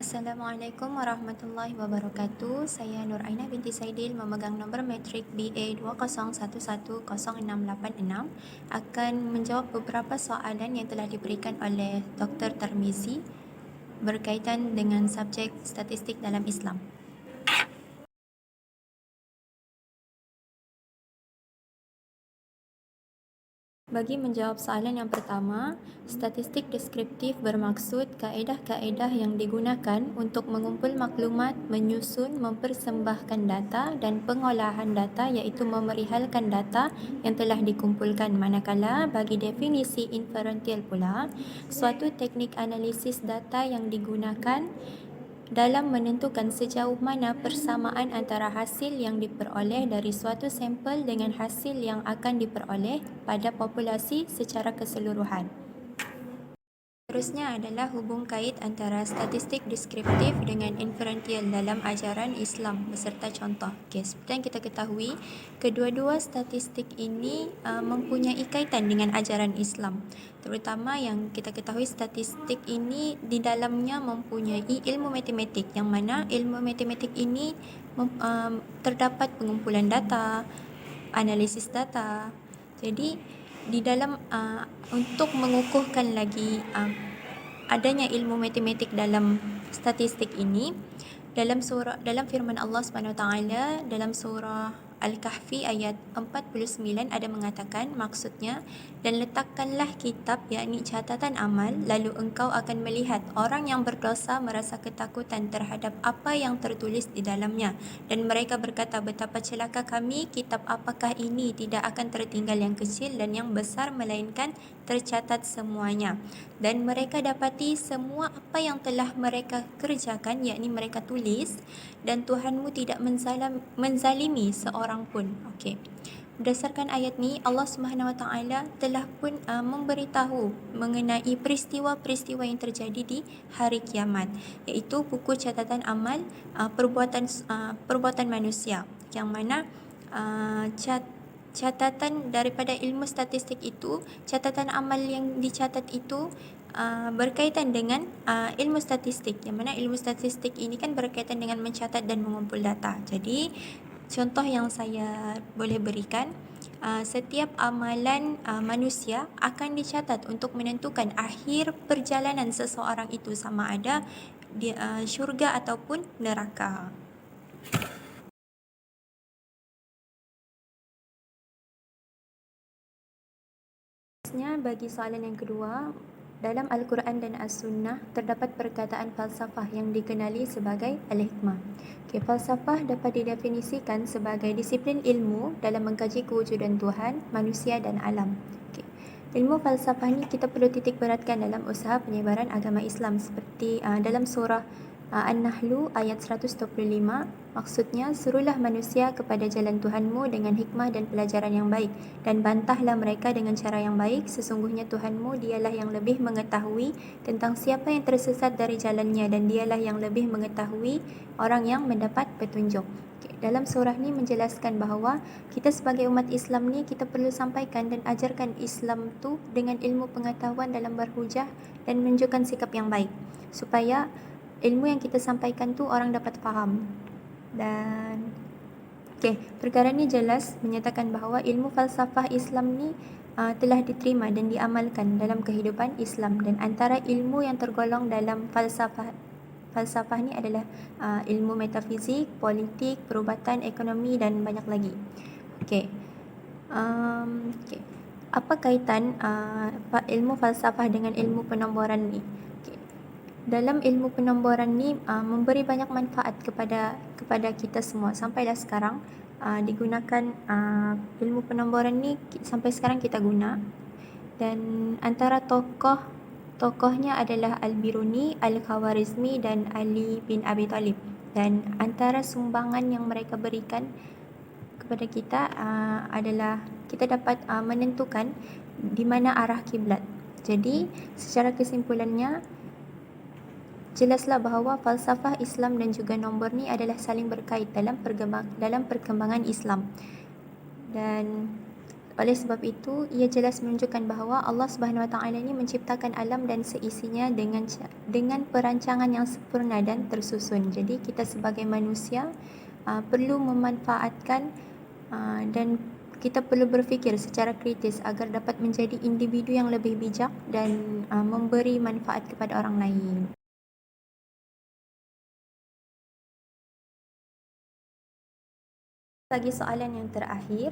Assalamualaikum warahmatullahi wabarakatuh. Saya Nur Aina binti Saidil memegang nombor matrik BA 20110686 akan menjawab beberapa soalan yang telah diberikan oleh Dr. Tarmizi berkaitan dengan subjek statistik dalam Islam. Bagi menjawab soalan yang pertama, statistik deskriptif bermaksud kaedah-kaedah yang digunakan untuk mengumpul maklumat, menyusun, mempersembahkan data dan pengolahan data iaitu memerihalkan data yang telah dikumpulkan. Manakala bagi definisi inferential pula, suatu teknik analisis data yang digunakan dalam menentukan sejauh mana persamaan antara hasil yang diperoleh dari suatu sampel dengan hasil yang akan diperoleh pada populasi secara keseluruhan. Seterusnya adalah hubung kait antara statistik deskriptif dengan inferential dalam ajaran Islam beserta contoh. Seperti yang kita ketahui, kedua-dua statistik ini mempunyai kaitan dengan ajaran Islam. Terutama yang kita ketahui, statistik ini di dalamnya mempunyai ilmu matematik, yang mana ilmu matematik ini terdapat pengumpulan data, analisis data. Jadi di dalam untuk mengukuhkan lagi adanya ilmu matematik dalam statistik ini, dalam firman Allah SWT dalam surah Al-Kahfi ayat 49 ada mengatakan, maksudnya, dan letakkanlah kitab yakni catatan amal, lalu engkau akan melihat orang yang berdosa merasa ketakutan terhadap apa yang tertulis di dalamnya, dan mereka berkata, betapa celaka kami, kitab apakah ini, tidak akan tertinggal yang kecil dan yang besar melainkan tercatat semuanya, dan mereka dapati semua apa yang telah mereka kerjakan, yakni mereka tulis, dan Tuhanmu tidak menzalimi seorang pun. Okey. Berdasarkan ayat ni, Allah SWT telah pun memberitahu mengenai peristiwa-peristiwa yang terjadi di hari kiamat, iaitu buku catatan amal perbuatan manusia, yang mana catatan daripada ilmu statistik itu, catatan amal yang dicatat itu berkaitan dengan ilmu statistik, yang mana ilmu statistik ini kan berkaitan dengan mencatat dan mengumpul data. Jadi contoh yang saya boleh berikan, setiap amalan manusia akan dicatat untuk menentukan akhir perjalanan seseorang itu, sama ada di syurga ataupun neraka. Bagi soalan yang kedua, dalam Al-Quran dan As-Sunnah terdapat perkataan falsafah yang dikenali sebagai Al-Hikmah. Falsafah dapat didefinisikan sebagai disiplin ilmu dalam mengkaji kewujudan Tuhan, manusia dan alam. Ilmu falsafah ni kita perlu titik beratkan dalam usaha penyebaran agama Islam, seperti dalam surah An-Nahlu ayat 125, maksudnya, suruhlah manusia kepada jalan Tuhanmu dengan hikmah dan pelajaran yang baik, dan bantahlah mereka dengan cara yang baik, sesungguhnya Tuhanmu dialah yang lebih mengetahui tentang siapa yang tersesat dari jalannya, dan dialah yang lebih mengetahui orang yang mendapat petunjuk. Dalam surah ni menjelaskan bahawa kita sebagai umat Islam ni, kita perlu sampaikan dan ajarkan Islam tu dengan ilmu pengetahuan dalam berhujah dan menunjukkan sikap yang baik, supaya ilmu yang kita sampaikan tu orang dapat faham. Dan perkara ni jelas menyatakan bahawa ilmu falsafah Islam ni telah diterima dan diamalkan dalam kehidupan Islam, dan antara ilmu yang tergolong dalam falsafah ni adalah ilmu metafizik, politik, perubatan, ekonomi dan banyak lagi. Apa kaitan ilmu falsafah dengan ilmu penomboran ni? Dalam ilmu penomboran ni memberi banyak manfaat kepada kita semua. Sampailah sekarang digunakan ilmu penomboran ni, sampai sekarang kita guna. Dan antara tokohnya adalah Al-Biruni, Al-Khawarizmi dan Ali bin Abi Talib. Dan antara sumbangan yang mereka berikan kepada kita adalah kita dapat menentukan di mana arah kiblat. Jadi secara kesimpulannya, jelaslah bahawa falsafah Islam dan juga nombor ni adalah saling berkait dalam perkembangan Islam. Dan Oleh sebab itu, ia jelas menunjukkan bahawa Allah Subhanahu Wa Taala ini menciptakan alam dan seisinya dengan perancangan yang sempurna dan tersusun. Jadi kita sebagai manusia perlu memanfaatkan dan kita perlu berfikir secara kritis agar dapat menjadi individu yang lebih bijak dan memberi manfaat kepada orang lain. Bagi soalan yang terakhir,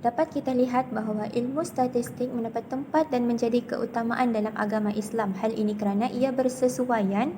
dapat kita lihat bahawa ilmu statistik mendapat tempat dan menjadi keutamaan dalam agama Islam. Hal ini kerana ia bersesuaian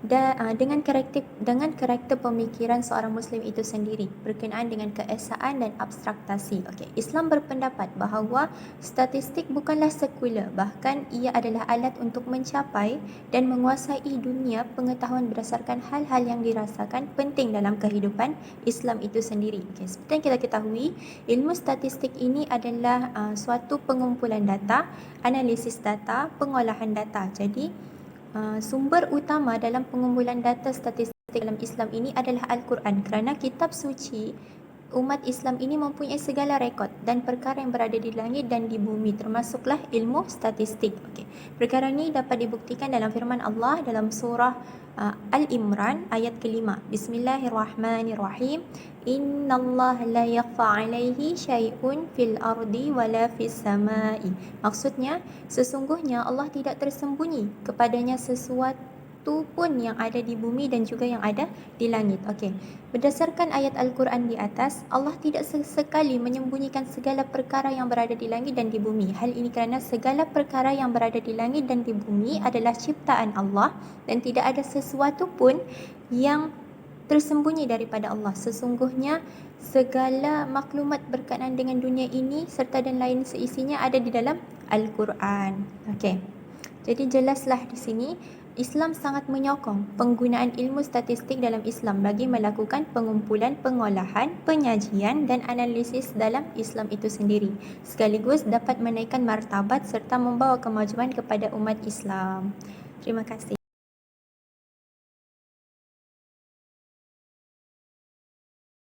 dengan karakter pemikiran seorang Muslim itu sendiri berkenaan dengan keesaan dan abstraktasi. Islam berpendapat bahawa statistik bukanlah sekular, bahkan ia adalah alat untuk mencapai dan menguasai dunia pengetahuan berdasarkan hal-hal yang dirasakan penting dalam kehidupan Islam itu sendiri. Seperti yang kita ketahui, ilmu statistik ini adalah suatu pengumpulan data, analisis data, pengolahan data. Jadi, sumber utama dalam pengumpulan data statistik dalam Islam ini adalah Al-Quran, kerana kitab suci umat Islam ini mempunyai segala rekod dan perkara yang berada di langit dan di bumi, termasuklah ilmu statistik. Perkara ini dapat dibuktikan dalam firman Allah dalam surah Al-Imran ayat ke-5. Bismillahirrahmanirrahim. Innallaha la yakhfa alaihi syai'un fil ardi wala fis samai. Maksudnya, sesungguhnya Allah tidak tersembunyi kepadanya sesuatu pun yang ada di bumi dan juga yang ada di langit. Berdasarkan ayat Al-Quran di atas, Allah tidak sesekali menyembunyikan segala perkara yang berada di langit dan di bumi. Hal ini kerana segala perkara yang berada di langit dan di bumi adalah ciptaan Allah dan tidak ada sesuatu pun yang tersembunyi daripada Allah. Sesungguhnya segala maklumat berkenaan dengan dunia ini serta dan lain seisinya ada di dalam Al-Quran. Jadi jelaslah di sini Islam sangat menyokong penggunaan ilmu statistik dalam Islam bagi melakukan pengumpulan, pengolahan, penyajian dan analisis dalam Islam itu sendiri, sekaligus dapat menaikkan martabat serta membawa kemajuan kepada umat Islam. Terima kasih.